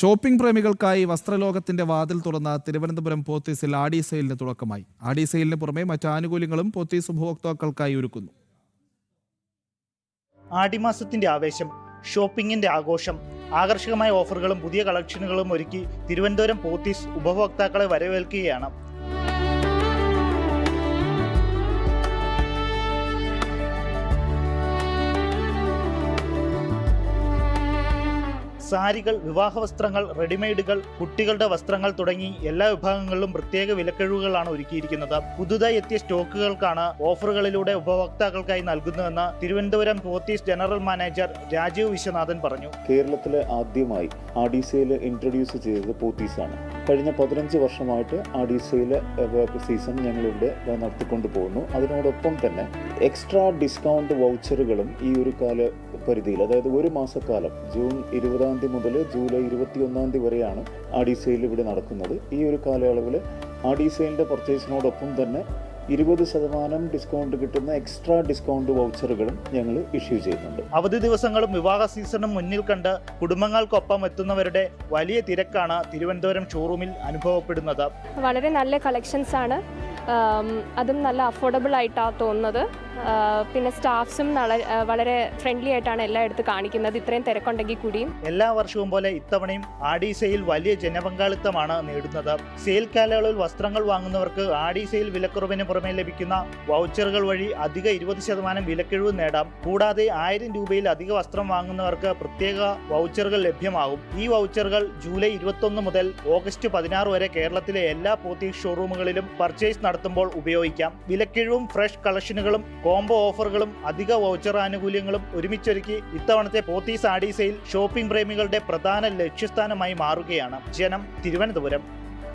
Shopping പ്രേമികൾക്കായി വസ്ത്രലോകത്തിന്റെ വാതിൽ തുറന്ന തിരുവനന്തപുരം പോത്തീസിൽ ആഡി സെയിലിന് തുടക്കമായി. ആഡി സെയിലിന് പുറമെ മറ്റ് ആനുകൂല്യങ്ങളും പോത്തീസ് ഉപഭോക്താക്കൾക്കായി ഒരുക്കുന്നു. ആടിമാസത്തിന്റെ ആവേശം, ഷോപ്പിംഗിന്റെ ആഘോഷം, ആകർഷകമായ ഓഫറുകളും പുതിയ കളക്ഷനുകളും ഒരുക്കി തിരുവനന്തപുരം പോത്തീസ് ഉപഭോക്താക്കളെ വരവേൽക്കുകയാണ്. സാരികൾ, വിവാഹ വസ്ത്രങ്ങൾ, റെഡിമെയ്ഡുകൾ, കുട്ടികളുടെ വസ്ത്രങ്ങൾ തുടങ്ങി എല്ലാ വിഭാഗങ്ങളിലും പ്രത്യേക വിലക്കിഴിവുകളാണ് ഒരുക്കിയിരിക്കുന്നത്. പുതുതായി എത്തിയ സ്റ്റോക്കുകൾക്കാണ് ഓഫറുകളിലൂടെ ഉപഭോക്താക്കൾക്കായി നൽകുന്നതെന്ന് തിരുവനന്തപുരം പോത്തീസ് ജനറൽ മാനേജർ രാജീവ് വിശ്വനാഥൻ പറഞ്ഞു. കേരളത്തിലെ ആദ്യമായി ആഡി സെയിൽ ഇൻട്രൊഡ്യൂസ് ചെയ്തത് പോത്തീസാണ്. കഴിഞ്ഞ 15 വർഷമായിട്ട് ആഡി സെയിൽ സീസൺ ഞങ്ങളിവിടെ നടത്തിക്കൊണ്ടു പോകുന്നു. അതിനോടൊപ്പം തന്നെ എക്സ്ട്രാ ഡിസ്കൗണ്ട് വൗച്ചറുകളും ഈ ഒരു കാലപരിധിയിൽ, അതായത് ഒരു മാസക്കാലം ജൂൺ 20 മുതൽ ജൂലൈ 21 വരെയാണ് ആഡി സെയിൽ ഇവിടെ നടക്കുന്നത്. ഈ ഒരു കാലയളവിൽ ആഡി സെയിലിന്റെ പർച്ചേസിനോടൊപ്പം തന്നെ 20% ഡിസ്കൗണ്ട് കിട്ടുന്ന എക്സ്ട്രാ ഡിസ്കൗണ്ട് വൗച്ചറുകളും ഞങ്ങൾ ഇഷ്യൂ ചെയ്യുന്നുണ്ട്. അവധി ദിവസങ്ങളും വിവാഹ സീസണും മുന്നിൽ കണ്ട് കുടുംബങ്ങൾക്കൊപ്പം എത്തുന്നവരുടെ വലിയ തിരക്കാണ് തിരുവനന്തപുരം ഷോറൂമിൽ അനുഭവപ്പെടുന്നത്. വളരെ നല്ല കളക്ഷൻസ് ആണ്, അതും നല്ല അഫോർഡബിൾ ആയിട്ടാണ് തോന്നുന്നത്. പിന്നെ സ്റ്റാഫ്സും വളരെ ഫ്രണ്ട്ലി ആയിട്ടാണ് എല്ലായിടത്തും കാണിക്കുന്നത്, ഇത്രയും തിരക്കുണ്ടെങ്കിൽ കൂടിയും. എല്ലാ വർഷവും പോലെ ഇത്തവണയും ആഡി സെയിൽ വലിയ ജനപങ്കാളിത്തമാണ് നേടുന്നത്. സെയിൽ കാലയളവിൽ വസ്ത്രങ്ങൾ വാങ്ങുന്നവർക്ക് ആഡി സെയിൽ വിലക്കുറവിന് പുറമെ ലഭിക്കുന്ന വൗച്ചറുകൾ വഴി അധിക 20% വിലക്കിഴിവ് നേടാം. കൂടാതെ 1000 രൂപയിൽ അധിക വസ്ത്രം വാങ്ങുന്നവർക്ക് പ്രത്യേക വൗച്ചറുകൾ ലഭ്യമാകും. ഈ വൗച്ചറുകൾ ജൂലൈ 21 മുതൽ ഓഗസ്റ്റ് 16 വരെ കേരളത്തിലെ എല്ലാ പോത്തീസ് ഷോറൂമുകളിലും പർച്ചേസ് നടത്തുമ്പോൾ ഉപയോഗിക്കാം. വിലക്കിഴിവും ഫ്രഷ് കളക്ഷനുകളും കോംബോ ഓഫറുകളും അധിക വൗച്ചർ ആനുകൂല്യങ്ങളും ഒരുമിച്ചൊരുക്കി ഇത്തവണത്തെ പോത്തീസ് ആഡി സെയിൽ ഷോപ്പിംഗ് പ്രേമികളുടെ പ്രധാന ലക്ഷ്യസ്ഥാനമായി മാറുകയാണ്. ജനം, തിരുവനന്തപുരം.